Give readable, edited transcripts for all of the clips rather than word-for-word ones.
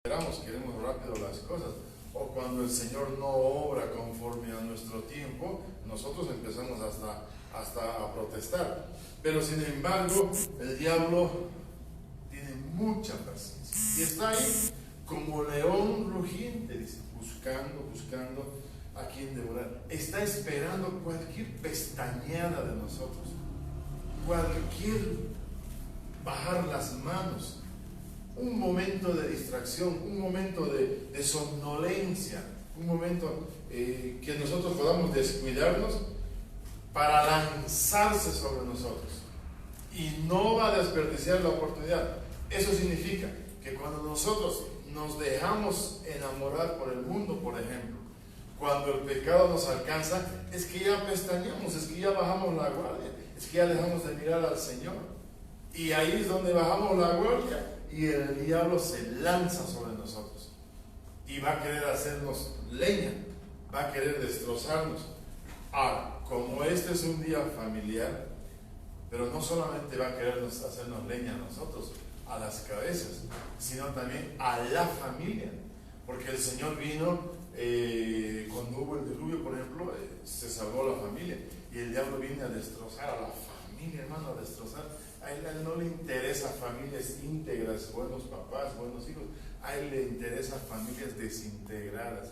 queremos rápido las cosas, o cuando el Señor no obra conforme a nuestro tiempo, nosotros empezamos hasta a protestar. Pero sin embargo, el diablo tiene mucha paciencia y está ahí como león rugiente, dice, buscando a quien devorar. Está esperando cualquier pestañeada de nosotros, cualquier bajar las manos, un momento de distracción, un momento de somnolencia, un momento que nosotros podamos descuidarnos para lanzarse sobre nosotros, y no va a desperdiciar la oportunidad. Eso significa que cuando nosotros nos dejamos enamorar por el mundo, por ejemplo, cuando el pecado nos alcanza, es que ya pestañeamos, es que ya bajamos la guardia, es que ya dejamos de mirar al Señor, y ahí es donde bajamos la guardia y el diablo se lanza sobre nosotros y va a querer hacernos leña, va a querer destrozarnos. Ahora, como este es un día familiar, pero no solamente va a querer hacernos leña a nosotros, a las cabezas, sino también a la familia, porque el Señor vino cuando hubo el diluvio, por ejemplo, se salvó la familia, y el diablo viene a destrozar a la familia, hermano, a destrozar. A él no le interesa familias íntegras, buenos papás, buenos hijos. A él le interesa familias desintegradas.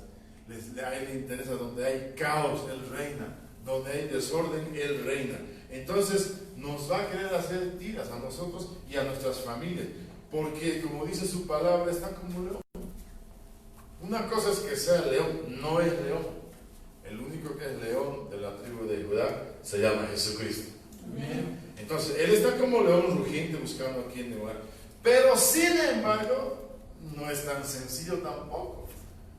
A él le interesa donde hay caos, él reina. Donde hay desorden, él reina. Entonces nos va a querer hacer tiras a nosotros y a nuestras familias, porque como dice su palabra, está como león. Una cosa es que sea león, no es león. El único que es león de la tribu de Judá se llama Jesucristo. Amén. Entonces, él está como león rugiente buscando a quien devorar. Pero sin embargo, no es tan sencillo tampoco,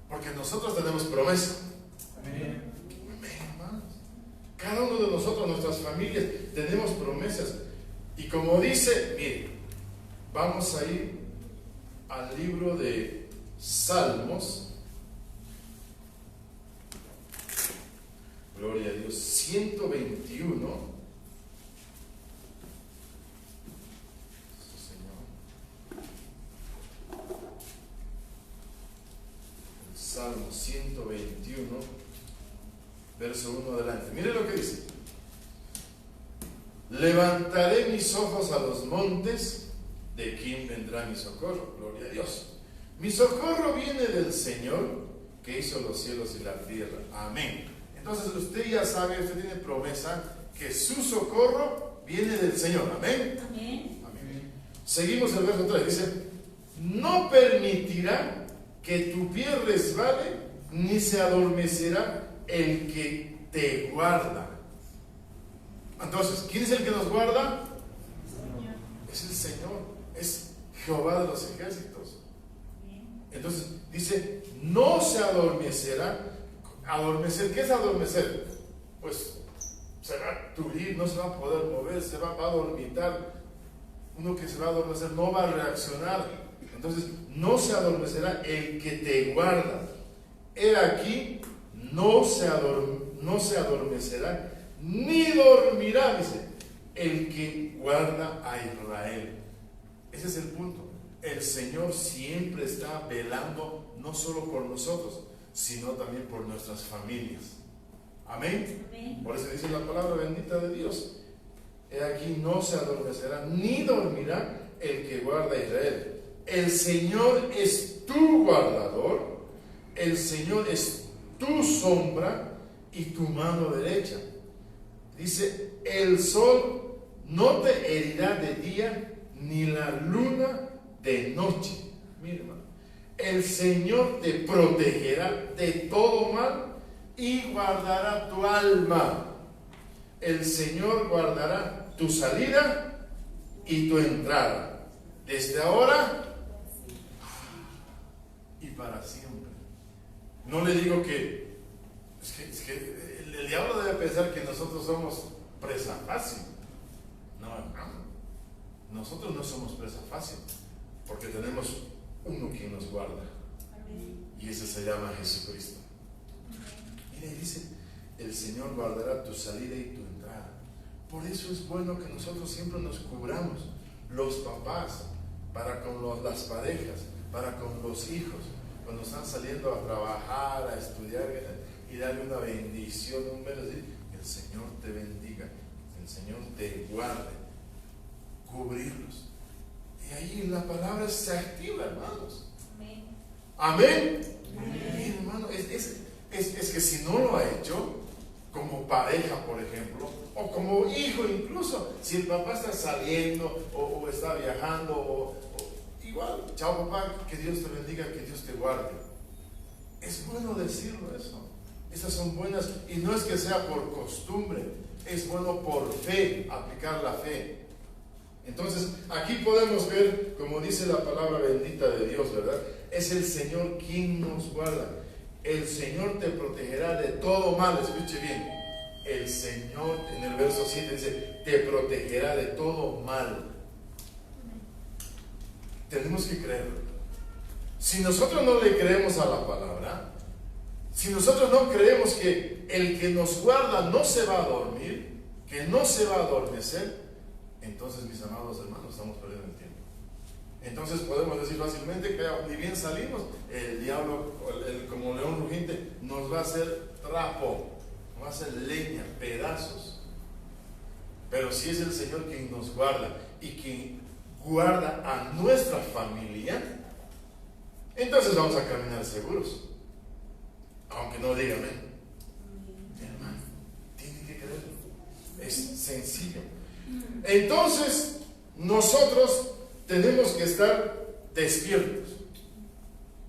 porque nosotros tenemos promesa. Amén. Amén, hermanos. Cada uno de nosotros, nuestras familias, tenemos promesas. Y como dice, mire, vamos a ir al libro de Salmos. Gloria a Dios, 121. Salmo 121, verso 1 adelante. Mire lo que dice: levantaré mis ojos a los montes, ¿de quién vendrá mi socorro? Gloria a Dios. Mi socorro viene del Señor, que hizo los cielos y la tierra. Amén. Entonces usted ya sabe, usted tiene promesa que su socorro viene del Señor. Amén. Amén. Amén. Seguimos el verso 3, dice: no permitirá que tu pie resbale, ni se adormecerá el que te guarda. Entonces, ¿quién es el que nos guarda? Señor. Es el Señor, es Jehová de los ejércitos. Entonces, dice, no se adormecerá. ¿Adormecer? ¿Qué es adormecer? Pues se va a tulir, no se va a poder mover, se va a dormitar. Uno que se va a adormecer no va a reaccionar. Entonces, no se adormecerá el que te guarda. He aquí, no se adormecerá, ni dormirá, dice, el que guarda a Israel. Ese es el punto. El Señor siempre está velando, no solo por nosotros, sino también por nuestras familias. Amén. Amén. Por eso dice la palabra bendita de Dios. He aquí, no se adormecerá, ni dormirá el que guarda a Israel. El Señor es tu guardador, el Señor es tu sombra y tu mano derecha. Dice, el sol no te herirá de día, ni la luna de noche. Mira, hermano, el Señor te protegerá de todo mal y guardará tu alma. El Señor guardará tu salida y tu entrada, desde ahora y para siempre. No le digo que el diablo debe pensar que nosotros somos presa fácil. No, hermano, nosotros no somos presa fácil, porque tenemos uno quien nos guarda. Amén. Y ese se llama Jesucristo. Mire, dice, el Señor guardará tu salida y tu entrada. Por eso es bueno que nosotros siempre nos cubramos, los papás, para con las parejas, para con los hijos, cuando están saliendo a trabajar, a estudiar, y darle una bendición, un bendecir, que el Señor te bendiga, que el Señor te guarde, cubrirlos. Y ahí la palabra se activa, hermanos. Amén. Amén. Hermano, es que si no lo ha hecho, como pareja, por ejemplo, o como hijo incluso, si el papá está saliendo o está viajando, igual, chao papá, que Dios te bendiga, que Dios te guarde. Es bueno decirlo eso. Esas son buenas, y no es que sea por costumbre, es bueno por fe, aplicar la fe. Entonces, aquí podemos ver, como dice la palabra bendita de Dios, ¿verdad? Es el Señor quien nos guarda. El Señor te protegerá de todo mal. Escuche bien. El Señor, en el verso 7 dice, te protegerá de todo mal. Tenemos que creerlo. Si nosotros no le creemos a la palabra, si nosotros no creemos que el que nos guarda no se va a dormir, que no se va a adormecer, entonces, mis amados hermanos, estamos perdiendo el tiempo. Entonces podemos decir fácilmente que ni bien salimos, el diablo, como león rugiente, nos va a hacer trapo, nos va a hacer leña, pedazos. Pero si es el Señor quien nos guarda y quien guarda a nuestra familia, entonces vamos a caminar seguros. Aunque no digan amén. Hermano, tiene que creerlo. Es sencillo. Entonces, nosotros tenemos que estar despiertos,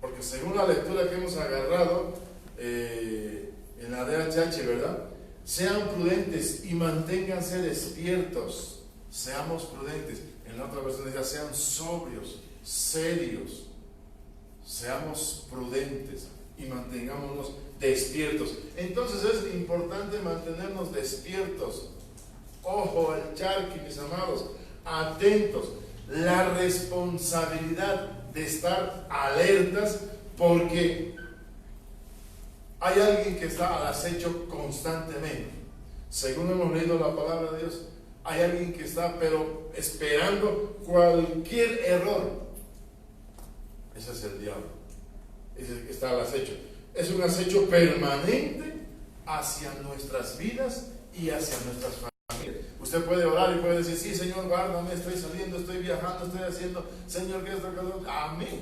porque según la lectura que hemos agarrado en la DHH, ¿verdad? Sean prudentes y manténganse despiertos. Seamos prudentes. En la otra versión dice, sean sobrios, serios. Seamos prudentes y mantengámonos despiertos. Entonces es importante mantenernos despiertos. Ojo al charqui, mis amados, atentos. La responsabilidad de estar alertas, porque hay alguien que está al acecho constantemente. Según hemos leído la palabra de Dios, hay alguien que está pero esperando cualquier error. Ese es el diablo. Ese está al acecho. Es un acecho permanente hacia nuestras vidas y hacia nuestras familias. Usted puede orar y puede decir, sí, Señor, guárdame, estoy saliendo, estoy viajando, estoy haciendo, Señor, que esto, que lo... Amén.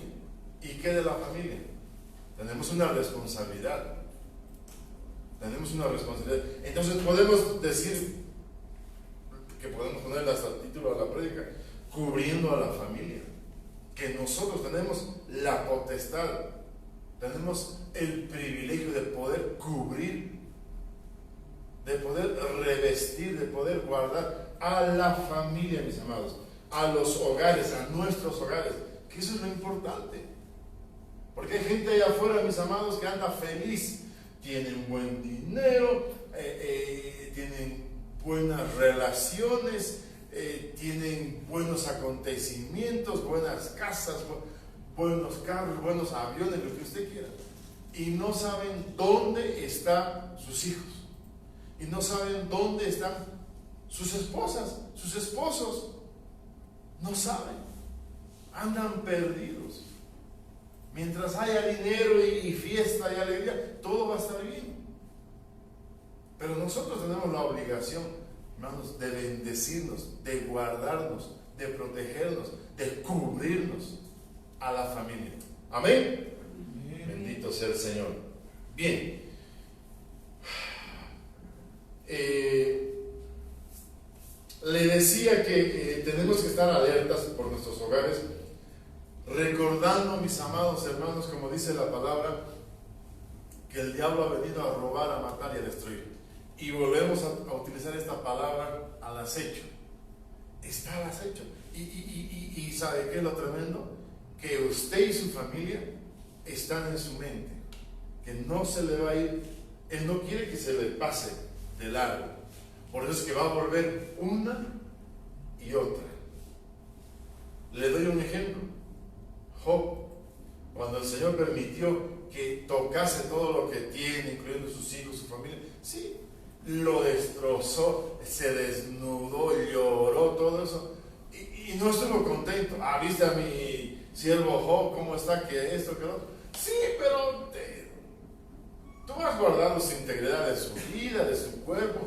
¿Y qué de la familia? Tenemos una responsabilidad. Tenemos una responsabilidad. Entonces podemos decir, que podemos ponerle hasta el título a la prédica, cubriendo a la familia. Que nosotros tenemos la potestad, tenemos el privilegio de poder cubrir, de poder revestir, de poder guardar a la familia, mis amados, a los hogares, a nuestros hogares, que eso es lo importante. Porque hay gente allá afuera, mis amados, que anda feliz, tienen buen dinero, tienen buenas relaciones, tienen buenos acontecimientos, buenas casas, buenos carros, buenos aviones, lo que usted quiera, y no saben dónde están sus hijos, y no saben dónde están sus esposas, sus esposos, no saben, andan perdidos. Mientras haya dinero y fiesta y alegría, todo va a estar bien. Pero nosotros tenemos la obligación, hermanos, de bendecirnos, de guardarnos, de protegernos, de cubrirnos a la familia. Amén. Bendito sea el Señor. Bien. Le decía que tenemos que estar alertas por nuestros hogares, recordando, mis amados hermanos, como dice la palabra, que el diablo ha venido a robar, a matar y a destruir. Y volvemos a utilizar esta palabra, al acecho. Está al acecho. Y ¿sabe qué es lo tremendo? Que usted y su familia están en su mente, que no se le va a ir, él no quiere que se le pase de largo. Por eso es que va a volver una y otra. Le doy un ejemplo. Job, cuando el Señor permitió que tocase todo lo que tiene, incluyendo sus hijos, su familia, sí, lo destrozó, se desnudó, lloró, todo eso, y no estuvo contento. Viste a mi siervo Job, ¿cómo está? Que esto, que lo otro. Sí, pero tú has guardado su integridad de su vida, de su cuerpo,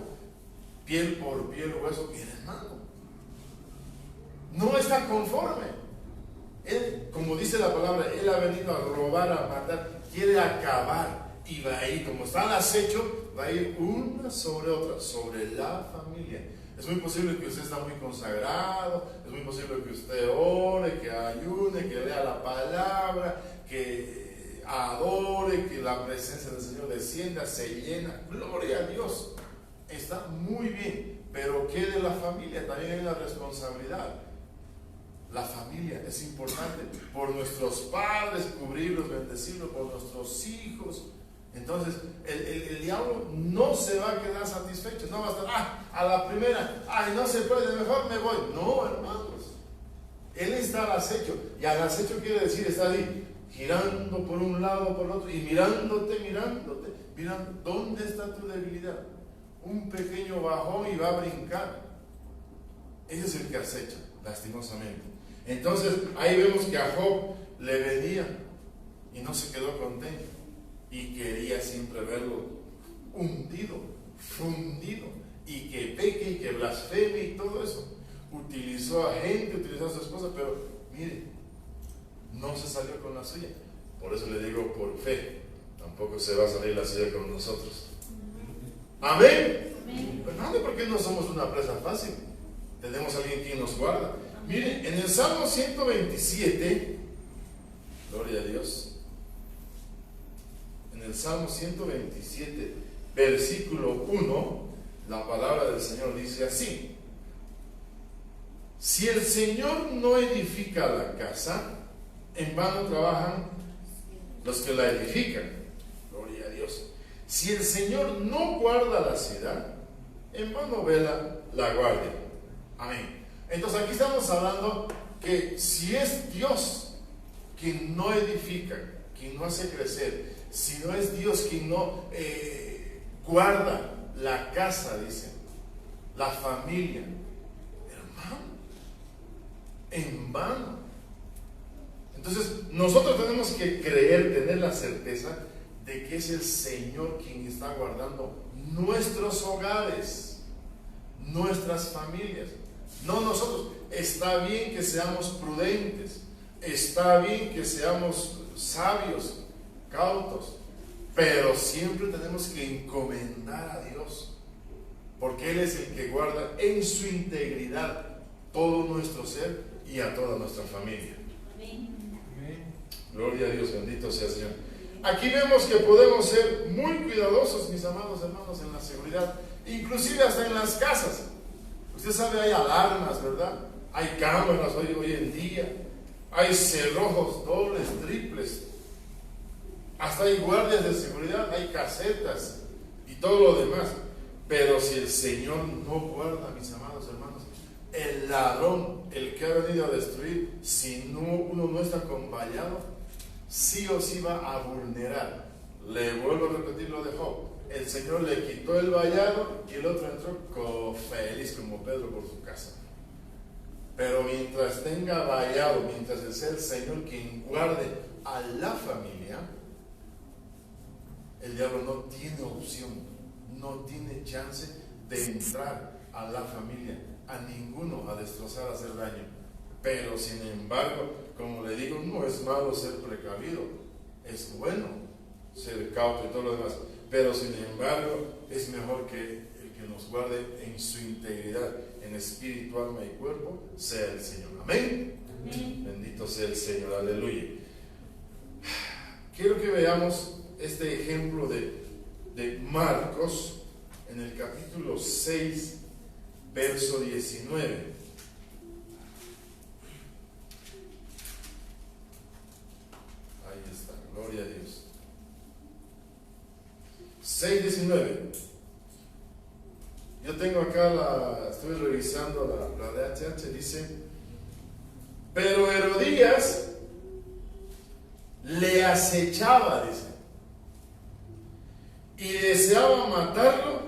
piel por piel, hueso. Bien, hermano, no está conforme. Él, como dice la palabra, él ha venido a robar, a matar, quiere acabar. Y va a ir, como está al acecho, va a ir una sobre otra, sobre la familia. Es muy posible que usted está muy consagrado, es muy posible que usted ore, que ayune, que lea la palabra, que adore, que la presencia del Señor descienda, se llena. Gloria a Dios. Está muy bien, pero ¿qué de la familia? También hay una responsabilidad. La familia es importante. Por nuestros padres, cubrirlos, bendecirlos, por nuestros hijos. Entonces, el diablo no se va a quedar satisfecho. No va a estar, a la primera, no se puede, mejor me voy. No, hermanos. Él está al acecho. Y al acecho quiere decir, está ahí, girando por un lado, por el otro, y mirándote, mirando, ¿dónde está tu debilidad? Un pequeño bajón y va a brincar. Ese es el que acecha, lastimosamente. Entonces, ahí vemos que a Job le venía y no se quedó contento. Y quería siempre verlo hundido, fundido, y que peque y que blasfeme y todo eso. Utilizó a gente, utilizó a su esposa, pero mire, no se salió con la suya. Por eso le digo, por fe, tampoco se va a salir la suya con nosotros. Amén. Hermano, ¿por qué no somos una presa fácil? Tenemos a alguien quien nos guarda. Mire, en el Salmo 127, gloria a Dios. En el Salmo 127, versículo 1, la palabra del Señor dice así: si el Señor no edifica la casa, en vano trabajan los que la edifican. Gloria a Dios. Si el Señor no guarda la ciudad, en vano vela la guardia. Amén. Entonces aquí estamos hablando que si es Dios quien no edifica, quien no hace crecer, si no es Dios quien no guarda la casa, dice, la familia, hermano, en vano. Entonces nosotros tenemos que creer, tener la certeza de que es el Señor quien está guardando nuestros hogares, nuestras familias, no nosotros. Está bien que seamos prudentes, está bien que seamos sabios, cautos, pero siempre tenemos que encomendar a Dios, porque Él es el que guarda en su integridad todo nuestro ser y a toda nuestra familia. Amén. Gloria a Dios, bendito sea el Señor. Aquí vemos que podemos ser muy cuidadosos, mis amados hermanos, en la seguridad, inclusive hasta en las casas. Usted sabe, hay alarmas, ¿verdad? Hay cámaras hoy en día, hay cerrojos dobles, triples, hasta hay guardias de seguridad, hay casetas y todo lo demás. Pero si el Señor no guarda, mis amados hermanos, el ladrón, el que ha venido a destruir, si no, uno no está con vallado, sí o sí va a vulnerar. Le vuelvo a repetir lo de Job. El Señor le quitó el vallado y el otro entró feliz como Pedro por su casa. Pero mientras tenga vallado, mientras sea el Señor quien guarde a la familia, el diablo no tiene opción, no tiene chance de entrar a la familia, a ninguno, a destrozar, a hacer daño. Pero sin embargo, como le digo, no es malo ser precavido, es bueno ser cauto y todo lo demás, pero sin embargo es mejor que el que nos guarde en su integridad, en espíritu, alma y cuerpo, sea el Señor. Amén. Amén. Bendito sea el Señor, aleluya. Quiero que veamos este ejemplo de Marcos en el capítulo 6, verso 19. Gloria a Dios. 6:19. Yo tengo acá estoy revisando la DHH, dice: pero Herodías le acechaba, dice, y deseaba matarlo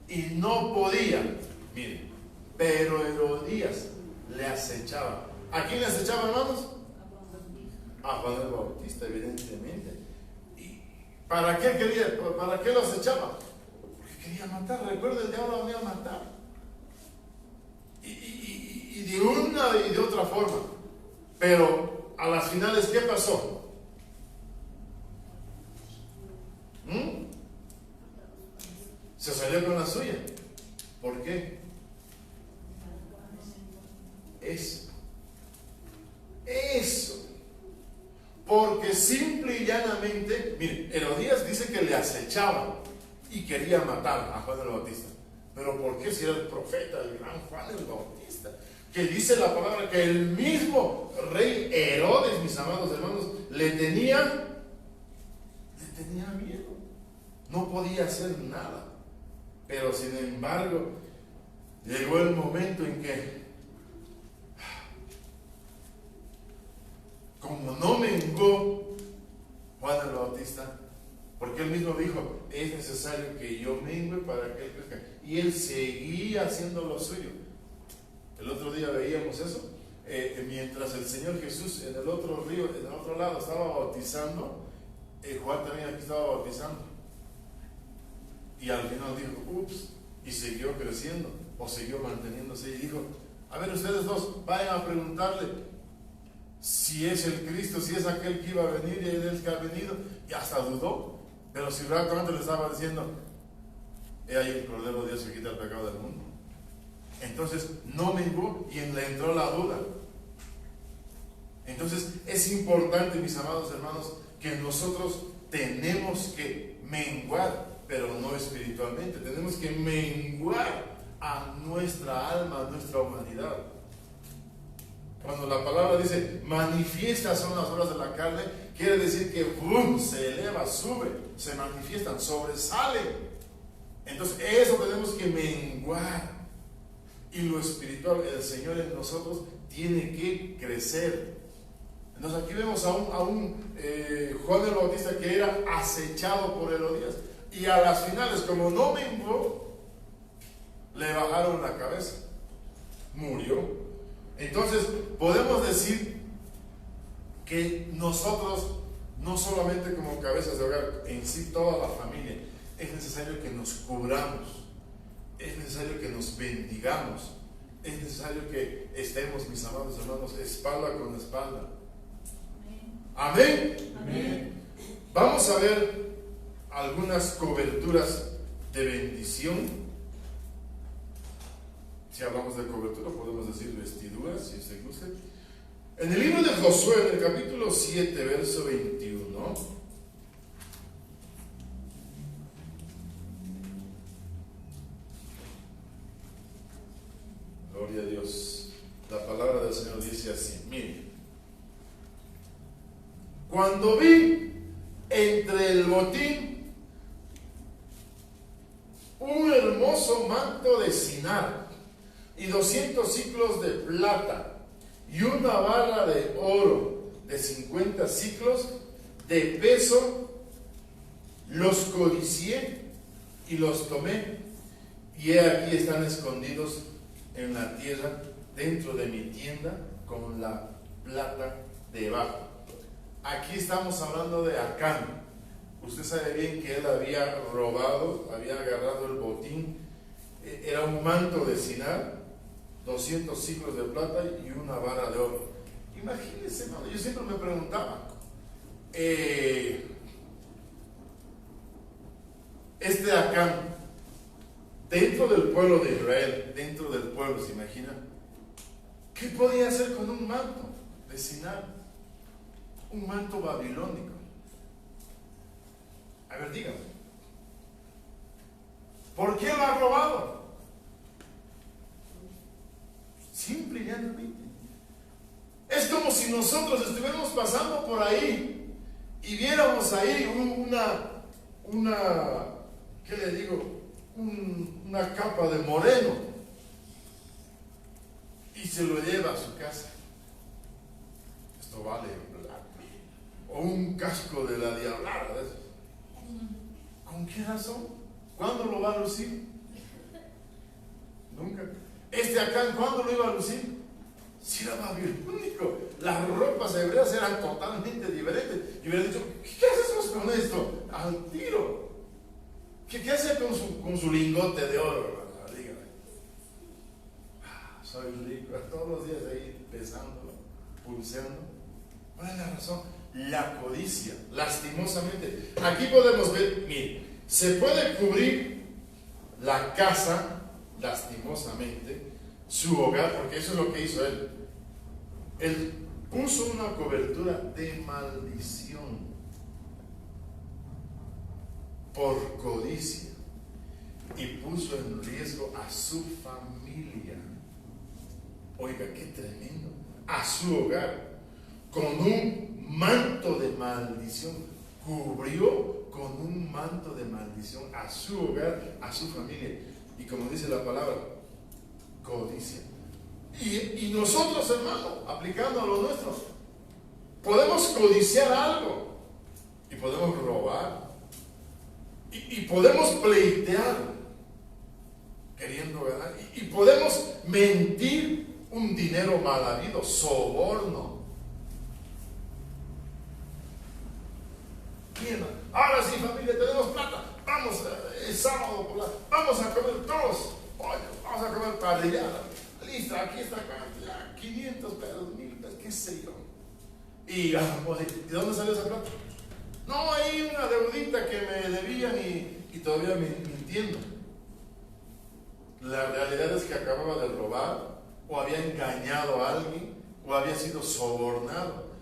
y no podía. Miren, pero Herodías le acechaba. ¿A quién le acechaba, hermanos? a Juan el Bautista, evidentemente. ¿Y para qué quería? ¿Para qué lo acechaba? Porque quería matar. Recuerda, el diablo venía a matar. Y de una y de otra forma. Pero a las finales, ¿qué pasó? Se salió con la suya. ¿Por qué? Eso. Porque simple y llanamente, mire, Herodías dice que le acechaba y quería matar a Juan el Bautista. Pero ¿por qué? Si era el profeta, el gran Juan el Bautista, que dice la palabra que el mismo rey Herodes, mis amados hermanos, le tenía miedo. No podía hacer nada. Pero sin embargo, llegó el momento en que, como no mengó Juan el Bautista, porque él mismo dijo, es necesario que yo mengue para que él crezca, y él seguía haciendo lo suyo. El otro día veíamos eso, mientras el Señor Jesús en el otro río, en el otro lado, estaba bautizando, Juan también aquí estaba bautizando, y al final dijo, ups, y siguió creciendo, o siguió manteniéndose, y dijo, a ver, ustedes dos, vayan a preguntarle si es el Cristo, si es aquel que iba a venir, y él es que ha venido, y hasta dudó, pero si realmente le estaba diciendo, he ahí el Cordero de Dios que quita el pecado del mundo. Entonces no menguó y le entró la duda. Entonces es importante, mis amados hermanos, que nosotros tenemos que menguar, pero no espiritualmente. Tenemos que menguar a nuestra alma, a nuestra humanidad. Cuando la palabra dice manifiestas son las obras de la carne, quiere decir que ¡bum!, se eleva, sube, se manifiestan, sobresalen. Entonces eso tenemos que menguar. Y lo espiritual, el Señor en nosotros tiene que crecer. Entonces aquí vemos a un Juan el Bautista que era acechado por Herodías, y a las finales, como no menguó, le bajaron la cabeza, murió. Entonces podemos decir que nosotros, no solamente como cabezas de hogar, en sí toda la familia, es necesario que nos cubramos, es necesario que nos bendigamos, es necesario que estemos, mis amados hermanos, espalda con espalda. Amén. Amén. Vamos a ver algunas coberturas de bendición. Si hablamos de cobertura, podemos decir vestiduras, si se gusta. En el libro de Josué, en el capítulo 7, verso 21. Gloria a Dios. La palabra del Señor dice así: mire, cuando vi entre el botín un hermoso manto de Sinar y 200 siclos de plata y una barra de oro de 50 siclos de peso, los codicié y los tomé, y he aquí están escondidos en la tierra dentro de mi tienda con la plata debajo. Aquí estamos hablando de Acán. Usted sabe bien que él había robado, había agarrado el botín. Era un manto de Sinar, 200 siclos de plata y una vara de oro. Imagínense, hermano, yo siempre me preguntaba, este Acán, dentro del pueblo de Israel, dentro del pueblo, ¿se imagina? ¿Qué podía hacer con un manto de Sinar? Un manto babilónico. A ver, dígame, ¿por qué lo ha robado? Simple y llanamente. Es como si nosotros estuviéramos pasando por ahí y viéramos ahí ¿qué le digo? Una capa de moreno y se lo lleva a su casa. Esto vale plata. O un casco de la diablada de esos. ¿Con qué razón? ¿Cuándo lo va a lucir? Nunca. Este Acán, ¿cuándo lo iba a lucir? Si era babilónico, las ropas hebreas eran totalmente diferentes. Y hubiera dicho, ¿qué haces con esto? Al tiro. ¿Qué hace con su lingote de oro? Dígame. Soy rico, todos los días ahí pesándolo, pulseando. ¿Cuál es la razón? La codicia, lastimosamente. Aquí podemos ver, mire, se puede cubrir la casa, lastimosamente, su hogar, porque eso es lo que hizo él. Él puso una cobertura de maldición por codicia y puso en riesgo a su familia. Oiga, qué tremendo. A su hogar, con un manto de maldición, cubrió con un manto de maldición a su hogar, a su familia. Y como dice la palabra, codicia. Y nosotros, hermano, aplicando a lo nuestro, podemos codiciar algo y podemos robar y podemos pleitear queriendo ganar y podemos mentir un dinero mal habido, soborno. Bien, ahora sí, familia, tenemos plata, vamos el sábado por vamos a comer todos pollo, vamos a comer parrillada. Listo, aquí está, ya, 500 pesos, 1000 pesos, qué sé yo. Y ¿de dónde salió esa plata? No, hay una deudita que me debían y todavía mintiendo. La realidad es que acababa de robar, o había engañado a alguien, o había sido sobornado.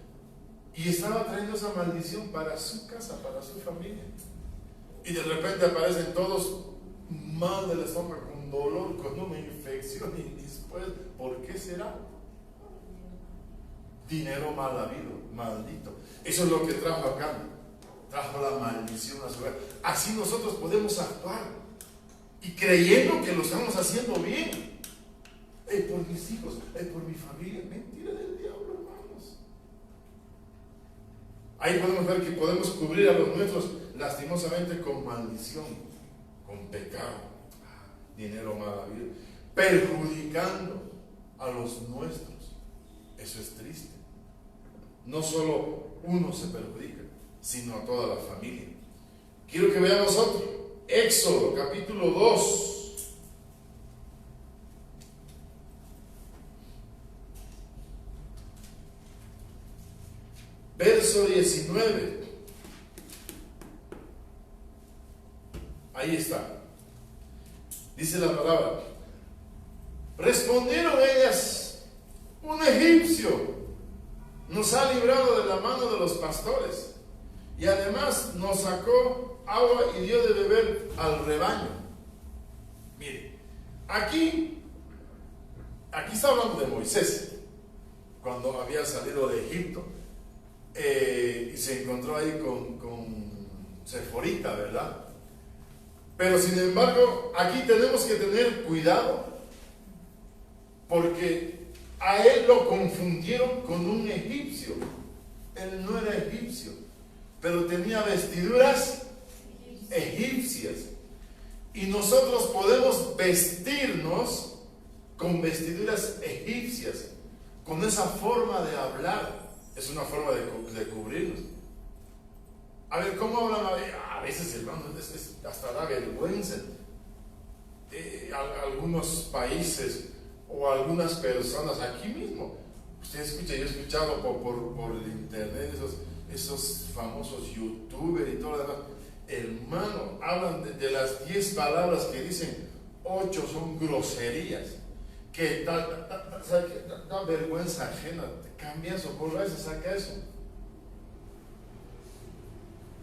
Y estaba trayendo esa maldición para su casa, para su familia. Y de repente aparecen todos mal del estómago, con dolor, con una infección. Y después, ¿por qué será? Dinero mal habido, maldito. Eso es lo que trajo acá. Trajo la maldición a su hogar. Así nosotros podemos actuar. Y creyendo que lo estamos haciendo bien. Por mis hijos, por mi familia. Mentira del diablo, hermanos. Ahí podemos ver que podemos cubrir a los nuestros lastimosamente con maldición, con pecado, dinero mal habido, perjudicando a los nuestros. Eso es triste. No solo uno se perjudica, sino a toda la familia. Quiero que veamos otro. Éxodo, capítulo 2. Verso 19. Ahí está. Dice la palabra. Respondieron ellas: un egipcio nos ha librado de la mano de los pastores y además nos sacó agua y dio de beber al rebaño. Mire, aquí está hablando de Moisés, cuando había salido de Egipto y se encontró ahí con Seforita, ¿verdad? Pero sin embargo, aquí tenemos que tener cuidado, porque a él lo confundieron con un egipcio. Él no era egipcio, pero tenía vestiduras egipcias. Y nosotros podemos vestirnos con vestiduras egipcias, con esa forma de hablar. Es una forma de cubrirnos. A ver, ¿cómo hablan? A veces, hermano, hasta da vergüenza. Algunos países o algunas personas aquí mismo. Usted escucha, yo he escuchado por el internet esos famosos youtubers y todo lo demás. Hermano, hablan de las 10 palabras que dicen, 8 son groserías. Que da vergüenza ajena. Cambia eso, por eso saca eso.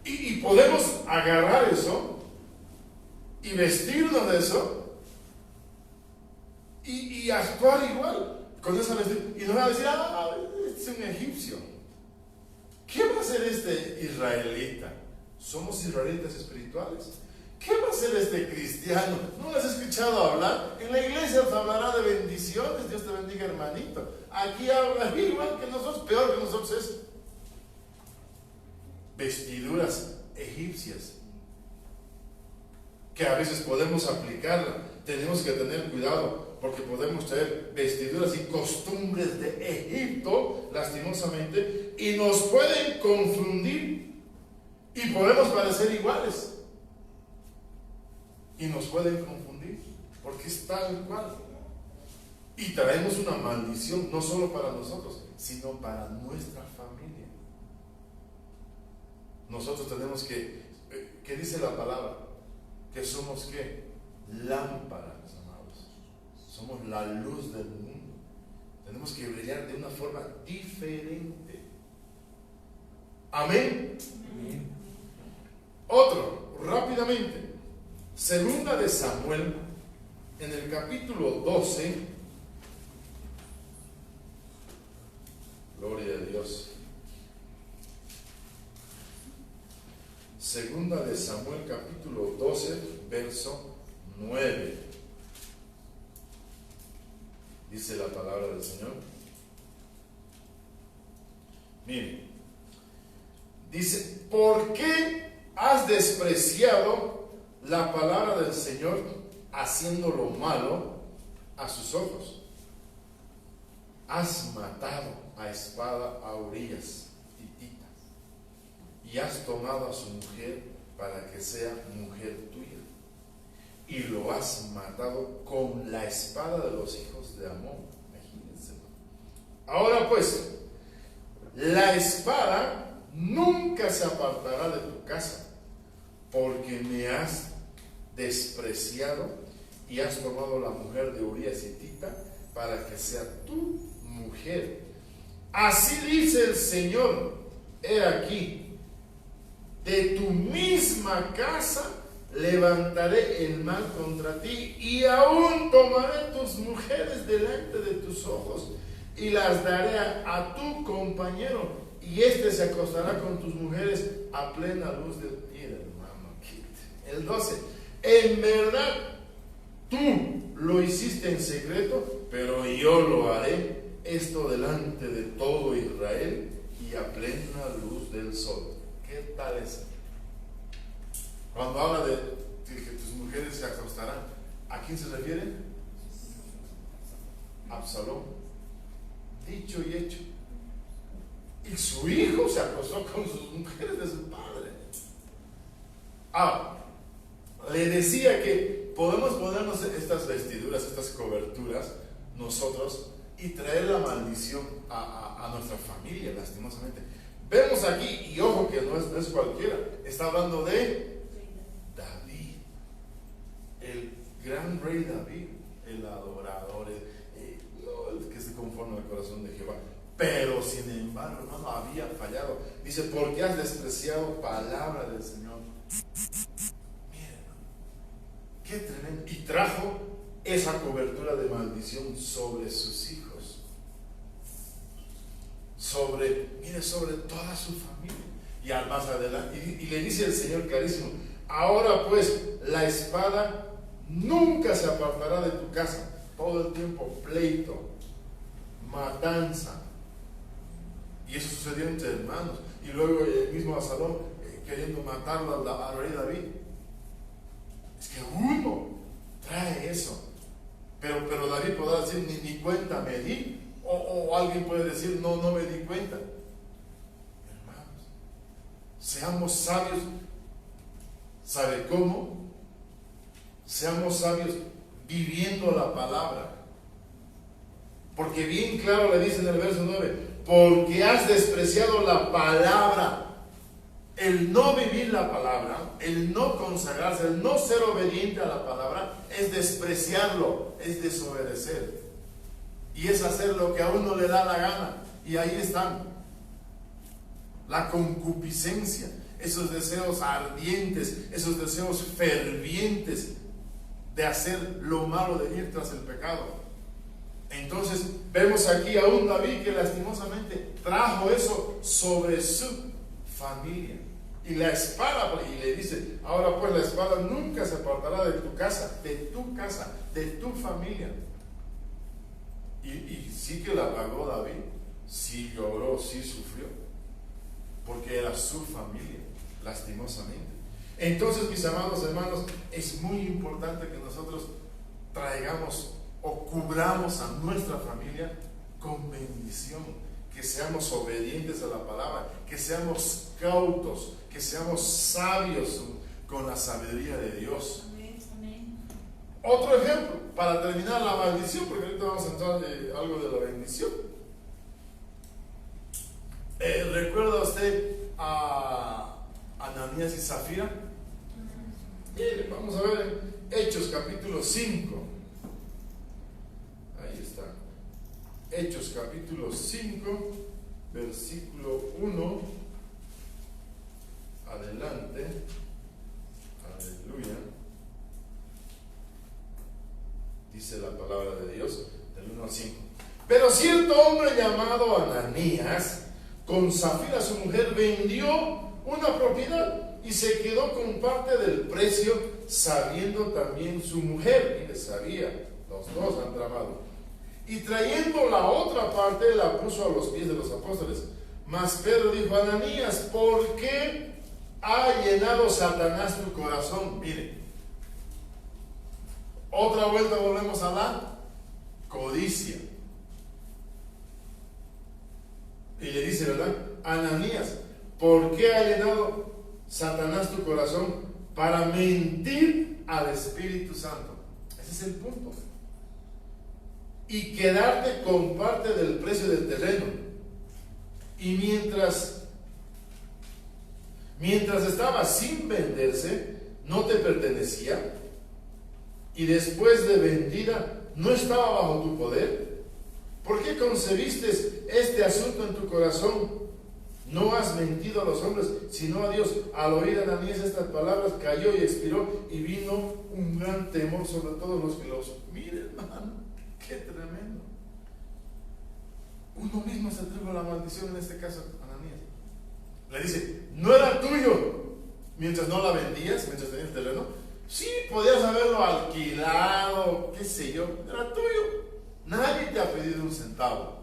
Y podemos agarrar eso y vestirnos de eso y actuar igual con esa vestimenta. Y nos van a decir, este es un egipcio. ¿Qué va a hacer este israelita? ¿Somos israelitas espirituales? ¿Qué va a hacer este cristiano? ¿No lo has escuchado hablar? En la iglesia os hablará de bendiciones. Dios te bendiga, hermanito. Aquí habla igual que nosotros, peor que nosotros es vestiduras egipcias que a veces podemos aplicarla. Tenemos que tener cuidado. porque podemos traer vestiduras y costumbres de Egipto, lastimosamente, y nos pueden confundir y podemos parecer iguales. Y nos pueden confundir, porque es tal cual. Y traemos una maldición, no solo para nosotros, sino para nuestra familia. Nosotros tenemos que, ¿qué dice la palabra? Que somos, ¿qué? Lámparas, amados. Somos la luz del mundo. Tenemos que brillar de una forma diferente. Amén. Amén. Otro, rápidamente. Segunda de Samuel, en el capítulo 12. Gloria a Dios. Segunda de Samuel, capítulo 12, verso 9. Dice la palabra del Señor. Miren. Dice, ¿por qué has despreciado la palabra del Señor, haciendo lo malo a sus ojos? Has matado a espada a Urías hitita, y has tomado a su mujer para que sea mujer tuya, y lo has matado con la espada de los hijos de Amón. Imagínense. Ahora pues, la espada nunca se apartará de tu casa, porque me has despreciado y has tomado la mujer de Urías hitita para que sea tu mujer. Así dice el Señor: he aquí, de tu misma casa levantaré el mal contra ti, y aún tomaré tus mujeres delante de tus ojos y las daré a tu compañero, y éste se acostará con tus mujeres a plena luz del día. El 12. En verdad, tú lo hiciste en secreto, pero yo lo haré esto delante de todo Israel y a plena luz del sol. ¿Qué tal es? Cuando habla de que tus mujeres se acostarán, ¿a quién se refiere? Absalón. Dicho y hecho. Y su hijo se acostó con sus mujeres de su padre. Le decía que podemos ponernos estas vestiduras, estas coberturas, nosotros, y traer la maldición a nuestra familia, lastimosamente. Vemos aquí, y ojo que no es cualquiera, está hablando de David, el gran rey David, el adorador, no el que se conforma al corazón de Jehová, pero sin embargo, hermano, había fallado. Dice, porque has despreciado palabra del Señor. Qué tremendo. Y trajo esa cobertura de maldición sobre sus hijos, sobre toda su familia. Y al más adelante, y le dice el Señor clarísimo: ahora pues la espada nunca se apartará de tu casa. Todo el tiempo pleito, matanza. Y eso sucedió entre hermanos. Y luego el mismo Absalón queriendo matarlo al rey David. Es que uno trae eso. Pero David podrá decir, ni cuenta me di. O alguien puede decir, no me di cuenta. Hermanos, seamos sabios. ¿Sabe cómo? Seamos sabios viviendo la palabra. Porque bien claro le dice en el verso 9, porque has despreciado la palabra. El no vivir la palabra, el no consagrarse, el no ser obediente a la palabra, es despreciarlo, es desobedecer. Y es hacer lo que a uno le da la gana. Y ahí están. La concupiscencia, esos deseos ardientes, esos deseos fervientes de hacer lo malo, de ir tras el pecado. Entonces vemos aquí a un David que lastimosamente trajo eso sobre su familia. Y la espada, y le dice, ahora pues la espada nunca se apartará de tu casa, de tu familia. Y sí que la pagó David, sí lloró, sí sufrió, porque era su familia, lastimosamente. Entonces, mis amados hermanos, es muy importante que nosotros traigamos o cubramos a nuestra familia con bendición, que seamos obedientes a la palabra, que seamos cautos, que seamos sabios con la sabiduría de Dios. Otro ejemplo, para terminar la maldición, porque ahorita vamos a entrar en algo de la bendición. ¿Recuerda usted a Ananías y Zafira? Mire, vamos a ver en Hechos capítulo 5. Ahí está. Hechos capítulo 5, versículo 1. Adelante. Aleluya. Dice la palabra de Dios, del 1 al 5. Pero cierto hombre llamado Ananías, con Zafira su mujer, vendió una propiedad y se quedó con parte del precio, sabiendo también su mujer, y le sabía, los dos han tramado. Y trayendo la otra parte, la puso a los pies de los apóstoles. Mas Pedro dijo: Ananías, ¿por qué ha llenado Satanás tu corazón? Mire, otra vuelta volvemos a la codicia. Y le dice, ¿verdad? Ananías, ¿por qué ha llenado Satanás tu corazón? Para mentir al Espíritu Santo. Ese es el punto. Y quedarte con parte del precio del terreno. Y mientras estaba sin venderse, no te pertenecía. Y después de vendida, no estaba bajo tu poder. ¿Por qué concebiste este asunto en tu corazón? No has mentido a los hombres, sino a Dios. Al oír Ananías estas palabras, cayó y expiró, y vino un gran temor sobre todos los que los... Mire, hermano, qué tremendo. Uno mismo se atribuye la maldición, en este caso Ananías. Le dice, no era tuyo mientras no la vendías, mientras tenías el terreno. Sí, podías haberlo alquilado, qué sé yo, era tuyo. Nadie te ha pedido un centavo.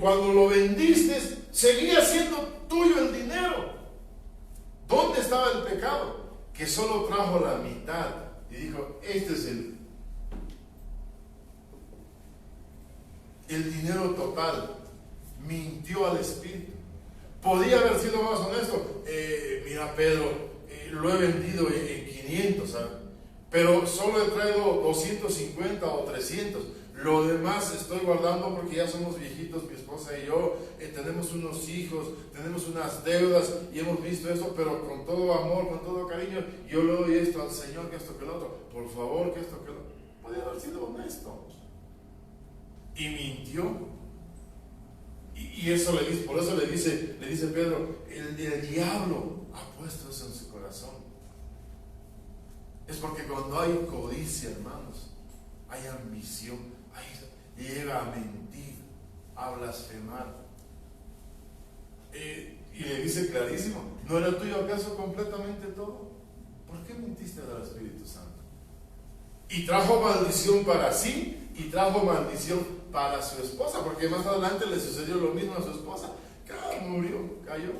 Cuando lo vendiste, seguía siendo tuyo el dinero. ¿Dónde estaba el pecado? Que solo trajo la mitad. Y dijo, este es el dinero total. Mintió al Espíritu. Podía haber sido más honesto. Mira, Pedro, lo he vendido en 500, ¿sabes? Pero solo he traído 250 o 300. Lo demás estoy guardando porque ya somos viejitos, mi esposa y yo, tenemos unos hijos, tenemos unas deudas y hemos visto esto, pero con todo amor, con todo cariño, yo le doy esto al Señor, que esto, que lo otro, por favor, que esto, que lo otro. Podría haber sido honesto. Y mintió. Y eso le dice, por eso le dice Pedro, el diablo ha puesto eso en su corazón. Es porque cuando hay codicia, hermanos, hay ambición, llega a mentir, a blasfemar. Y le dice clarísimo, ¿no era tuyo acaso completamente todo? ¿Por qué mentiste al Espíritu Santo? Y trajo maldición para sí y trajo maldición para su esposa, porque más adelante le sucedió lo mismo a su esposa. Murió, cayó.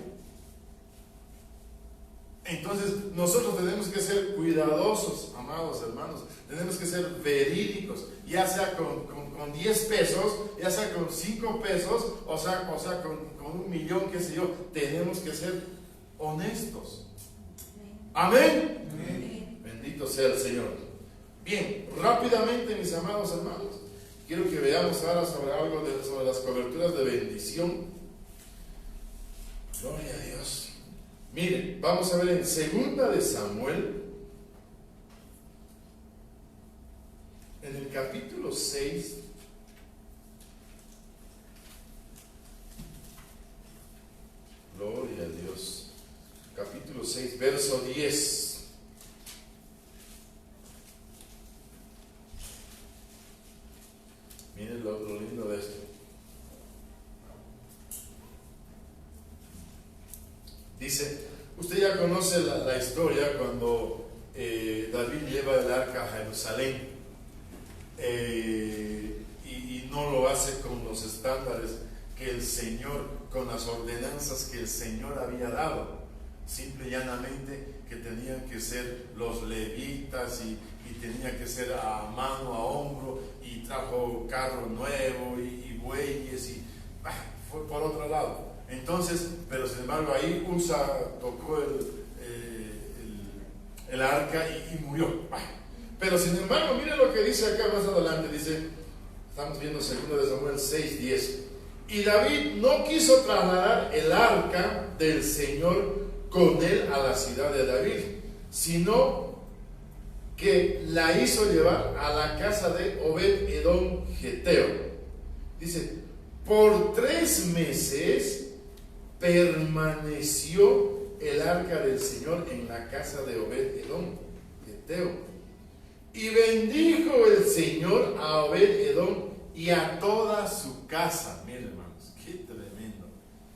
Entonces nosotros tenemos que ser cuidadosos, amados hermanos. Tenemos que ser verídicos, ya sea con 10 pesos, ya sea con 5 pesos, o sea con 1,000,000, qué sé yo. Tenemos que ser honestos. Amén. Amén. Bendito sea el Señor. Bien, rápidamente, mis amados hermanos, quiero que veamos ahora sobre algo sobre las coberturas de bendición. Gloria a Dios. Miren, vamos a ver en 2 de Samuel, en el capítulo 6, gloria a Dios, capítulo 6, verso 10. Miren lo lindo de esto. Dice, usted ya conoce la historia cuando David lleva el arca a Jerusalén y no lo hace con los estándares que el Señor, con las ordenanzas que el Señor había dado, simple y llanamente que tenían que ser los levitas y tenía que ser a mano, a hombro, y trajo carro nuevo y bueyes y fue por otro lado. Entonces, pero sin embargo ahí Usa tocó el arca y murió. Pero sin embargo, mire lo que dice acá más adelante, dice, estamos viendo 2 de Samuel 6:10. Y David no quiso trasladar el arca del Señor con él a la ciudad de David, sino que la hizo llevar a la casa de Obed-Edom Geteo. Dice, por 3 meses permaneció el arca del Señor en la casa de Obed-Edom Geteo. Y bendijo el Señor a Obed-Edom y a toda su casa. Miren, hermanos, qué tremendo.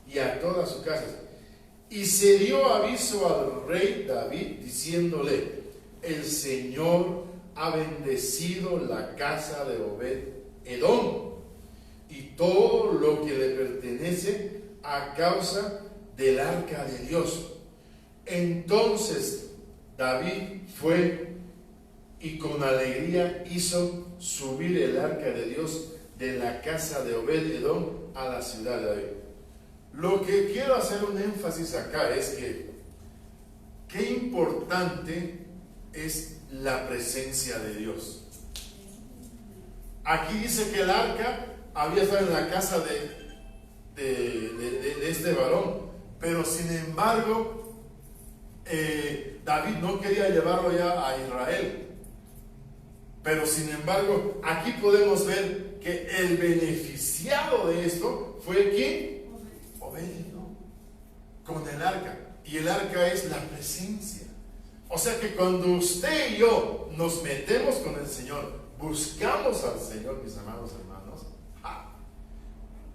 Y a toda su casa. Y se dio aviso al rey David diciéndole, el Señor ha bendecido la casa de Obed-Edom y todo lo que le pertenece a causa del arca de Dios. Entonces David fue y con alegría hizo subir el arca de Dios de la casa de Obed-Edom a la ciudad de David. Lo que quiero hacer un énfasis acá es que qué importante es la presencia de Dios. Aquí dice que el arca había estado en la casa de este varón, pero sin embargo David no quería llevarlo ya a Israel. Pero sin embargo, aquí podemos ver que el beneficiado de esto fue ¿quién? Obed-Edom, con el arca. Y el arca es la presencia. O sea que cuando usted y yo nos metemos con el Señor, buscamos al Señor, mis amados hermanos,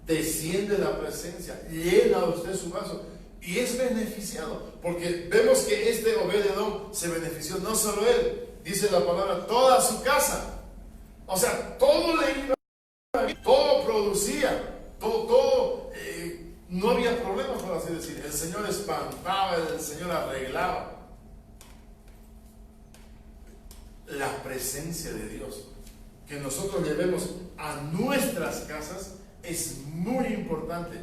desciende la presencia, llena usted su vaso y es beneficiado. Porque vemos que este Obed-Edom se benefició, no solo él. Dice la palabra, toda su casa. O sea, todo le iba bien, todo producía, todo no había problemas, por así decir. El Señor espantaba, el Señor arreglaba. La presencia de Dios que nosotros llevemos a nuestras casas es muy importante.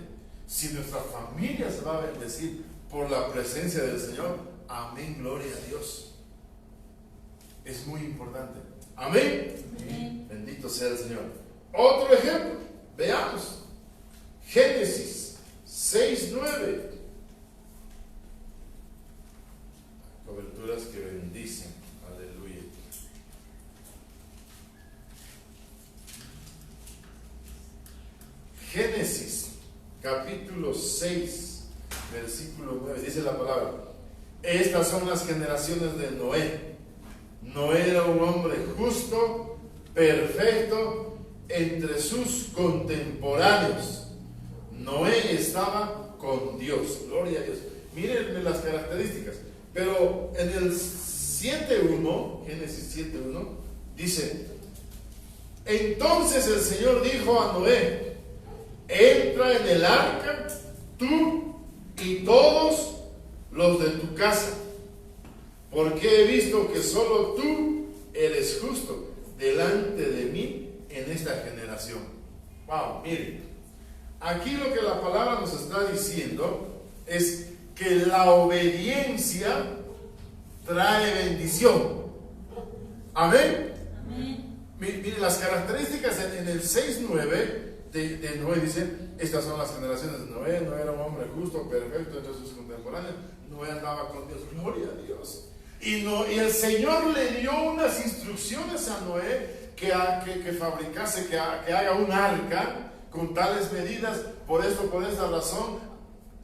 Si nuestra familia se va a bendecir por la presencia del Señor, amén, gloria a Dios. Es muy importante. Amén. Amén. Bendito sea el Señor. Otro ejemplo, veamos. Génesis 6:9. Coberturas que bendicen. Aleluya. Génesis capítulo 6, versículo 9. Dice la palabra: estas son las generaciones de Noé. Noé era un hombre justo, perfecto, entre sus contemporáneos. Noé estaba con Dios, gloria a Dios. Mírenme las características. Pero en el 7:1, Génesis 7:1, dice: entonces el Señor dijo a Noé, entra en el arca, tú y todos los de tu casa, porque he visto que solo tú eres justo delante de mí en esta generación. Wow, miren, aquí lo que la palabra nos está diciendo es que la obediencia trae bendición. Amén. Amén. Miren las características en el 6:9 de Noé. Dice: estas son las generaciones de Noé. Noé era un hombre justo, perfecto entre sus contemporáneos. Noé andaba con Dios, gloria a Dios. Y el Señor le dio unas instrucciones a Noé que fabricase, que haga un arca con tales medidas, por esto, por esta razón,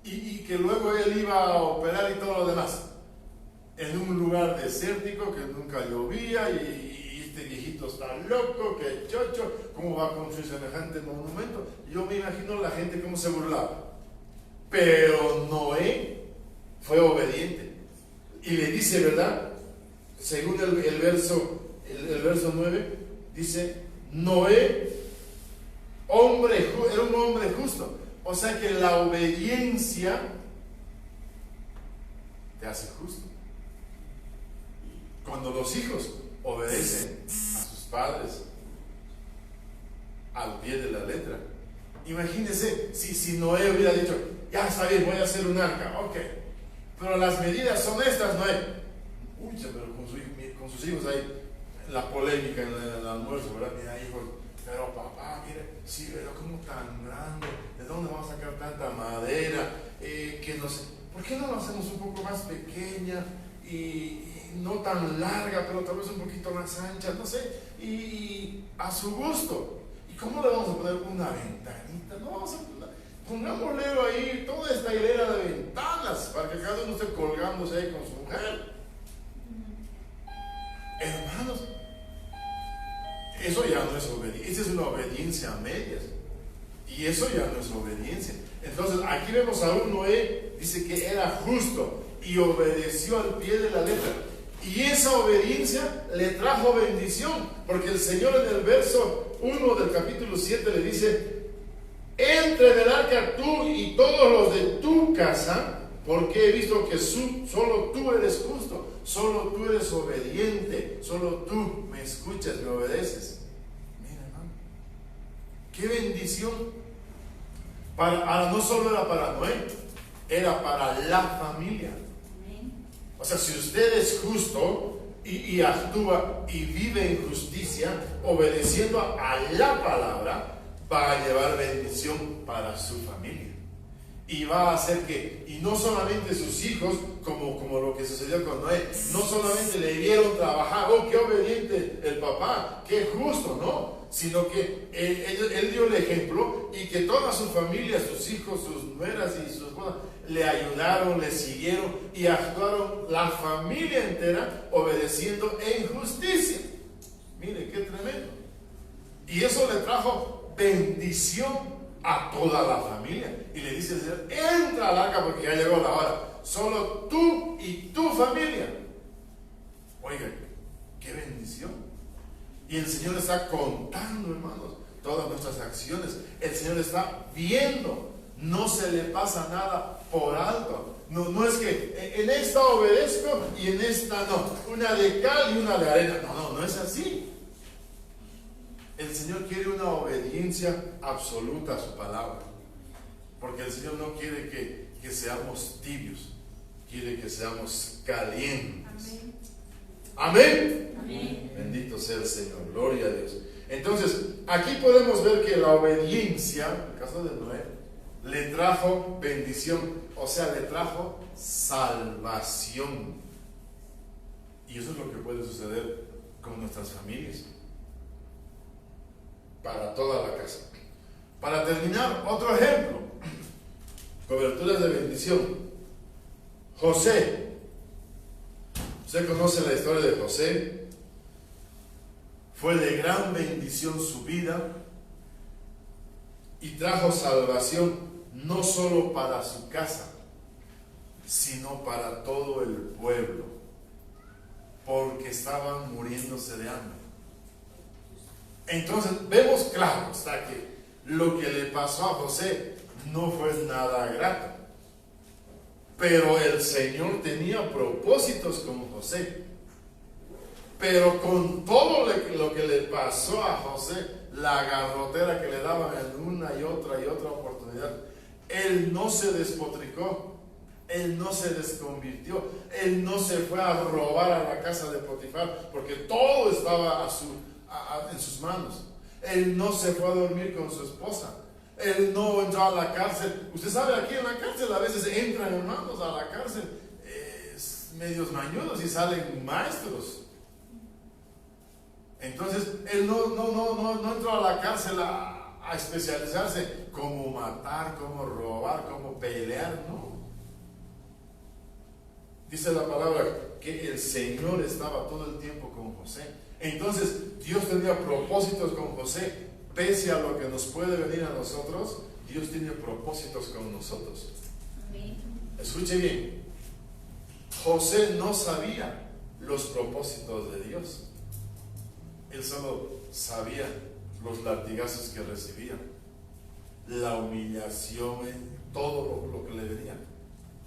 y que luego él iba a operar y todo lo demás. En un lugar desértico que nunca llovía, y este viejito está loco, que chocho, ¿cómo va a construir semejante monumento? Yo me imagino la gente cómo se burlaba. Pero Noé fue obediente. Y le dice, ¿verdad? Según el verso 9, dice: Noé, era un hombre justo. O sea que la obediencia te hace justo. Cuando los hijos obedecen a sus padres al pie de la letra. Imagínense si Noé hubiera dicho, ya está bien, voy a hacer un arca, ok, pero las medidas son estas, Noé. Uy, pero con sus hijos hay la polémica en el almuerzo, ¿verdad? Mira, hijos, pero papá, mire, sí, pero como tan grande, ¿de dónde vamos a sacar tanta madera? ¿Por qué no lo hacemos un poco más pequeña y no tan larga, pero tal vez un poquito más ancha, no sé, y a su gusto? ¿Y cómo le vamos a poner una ventanita? No vamos a poner, pongámosle ahí toda esta hilera de ventanas para que cada uno esté colgándose ahí con su mujer. Hermanos, eso ya no es obediencia, esa es una obediencia a medias. Y eso ya no es obediencia. Entonces, aquí vemos a un Noé, dice que era justo y obedeció al pie de la letra. Y esa obediencia le trajo bendición, porque el Señor en el verso 1 del capítulo 7 le dice: entre del arca tú y todos los de tu casa, porque he visto que solo tú eres justo, solo tú eres obediente, solo tú me escuchas, me obedeces. Mira, hermano, qué bendición. No solo era para Noé, era para la familia. O sea, si usted es justo y actúa y vive en justicia, obedeciendo a la palabra, va a llevar bendición para su familia. Y va a hacer que, y no solamente sus hijos, como lo que sucedió con Noé, no solamente le vieron trabajar, oh, qué obediente el papá, qué justo, no, sino que él dio el ejemplo, y que toda su familia, sus hijos, sus nueras y sus esposas, le ayudaron, le siguieron y actuaron, la familia entera, obedeciendo en justicia. Mire, qué tremendo. Y eso le trajo bendición a toda la familia. Y le dice el Señor: entra al arca porque ya llegó la hora. Solo tú y tu familia. Oigan, qué bendición. Y el Señor está contando, hermanos, todas nuestras acciones. El Señor está viendo. No se le pasa nada por alto. No es que en esta obedezco y en esta no. Una de cal y una de arena. No es así. El Señor quiere una obediencia absoluta a su palabra, porque el Señor no quiere que seamos tibios, quiere que seamos calientes. Amén. Amén. Bendito sea el Señor, gloria a Dios. Entonces, aquí podemos ver que la obediencia, en el caso de Noé, le trajo bendición, o sea, le trajo salvación. Y eso es lo que puede suceder con nuestras familias, para toda la casa. Para terminar, otro ejemplo, coberturas de bendición. José. Usted conoce la historia de José. Fue de gran bendición su vida y trajo salvación no solo para su casa, sino para todo el pueblo, porque estaban muriéndose de hambre. Entonces vemos claro hasta que lo que le pasó a José no fue nada grato, pero el Señor tenía propósitos con José. Pero con todo lo que le pasó a José, la garrotera que le daban en una y otra oportunidad, él no se despotricó, él no se desconvirtió, él no se fue a robar a la casa de Potifar, porque todo estaba en sus manos. Él no se fue a dormir con su esposa, él no entró a la cárcel. Usted sabe, aquí en la cárcel a veces entran hermanos a la cárcel medios mañudos y salen maestros. Entonces él no entró a la cárcel a especializarse cómo matar, cómo robar, cómo pelear, no. Dice la palabra que el Señor estaba todo el tiempo con José. Entonces Dios tenía propósitos con José. Pese a lo que nos puede venir a nosotros, Dios tiene propósitos con nosotros. Amén. Escuche bien, José no sabía los propósitos de Dios. Él solo sabía los latigazos que recibía, la humillación, todo lo que le venía.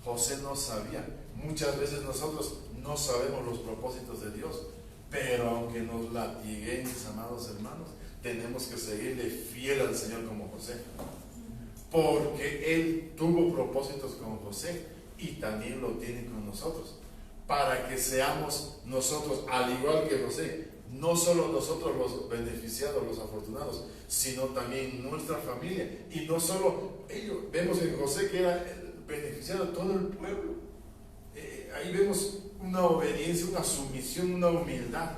José no sabía Muchas veces nosotros no sabemos los propósitos de Dios, pero aunque nos latiguen, mis amados hermanos, tenemos que seguirle fiel al Señor como José, porque Él tuvo propósitos con José y también lo tiene con nosotros, para que seamos nosotros, al igual que José, no solo nosotros los beneficiados, los afortunados, sino también nuestra familia. Y no solo ellos, vemos en José que era el beneficiado de todo el pueblo. Ahí vemos una obediencia, una sumisión, una humildad,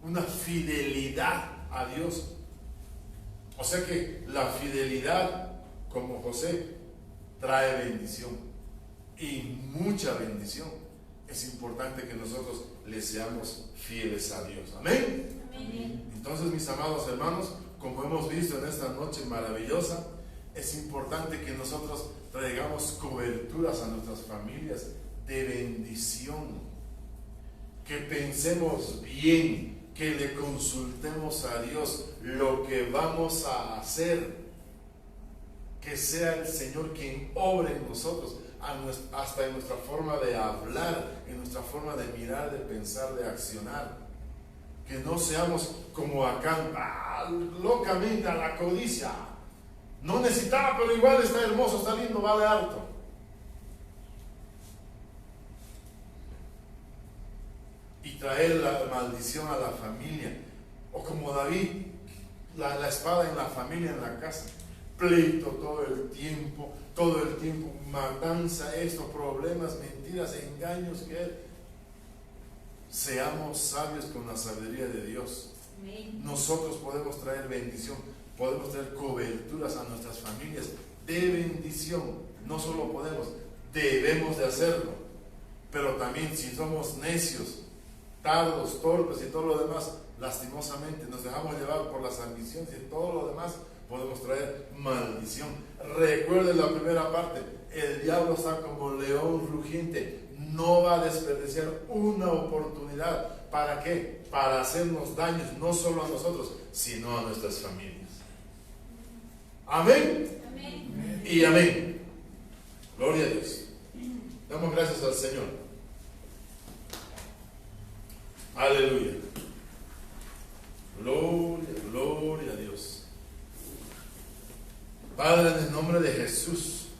una fidelidad a Dios. O sea que la fidelidad, como José, trae bendición, y mucha bendición. Es importante que nosotros le seamos fieles a Dios. Amén. Amén. Entonces, mis amados hermanos, como hemos visto en esta noche maravillosa, es importante que nosotros traigamos coberturas a nuestras familias de bendición, que pensemos bien, que le consultemos a Dios lo que vamos a hacer, que sea el Señor quien obre en nosotros, hasta en nuestra forma de hablar, en nuestra forma de mirar, de pensar, de accionar. Que no seamos como Acán, locamente a la codicia. No necesitaba, pero igual está hermoso, está lindo, vale harto. Y traer la maldición a la familia. O como David, la espada en la familia, en la casa. Pleito todo el tiempo, matanza, estos problemas, mentiras, engaños, que seamos sabios con la sabiduría de Dios. Amén. Nosotros podemos traer bendición, podemos traer coberturas a nuestras familias de bendición. No solo podemos, debemos de hacerlo. Pero también si somos necios, tardos, torpes y todo lo demás, lastimosamente nos dejamos llevar por las ambiciones y todo lo demás, podemos traer maldición. Recuerden la primera parte: el diablo está como león rugiente, no va a desperdiciar una oportunidad. ¿Para qué? Para hacernos daños, no solo a nosotros, sino a nuestras familias. Amén. Amén. Y amén. Gloria a Dios. Damos gracias al Señor. Aleluya. Gloria, gloria a Dios. Padre, en el nombre de Jesús,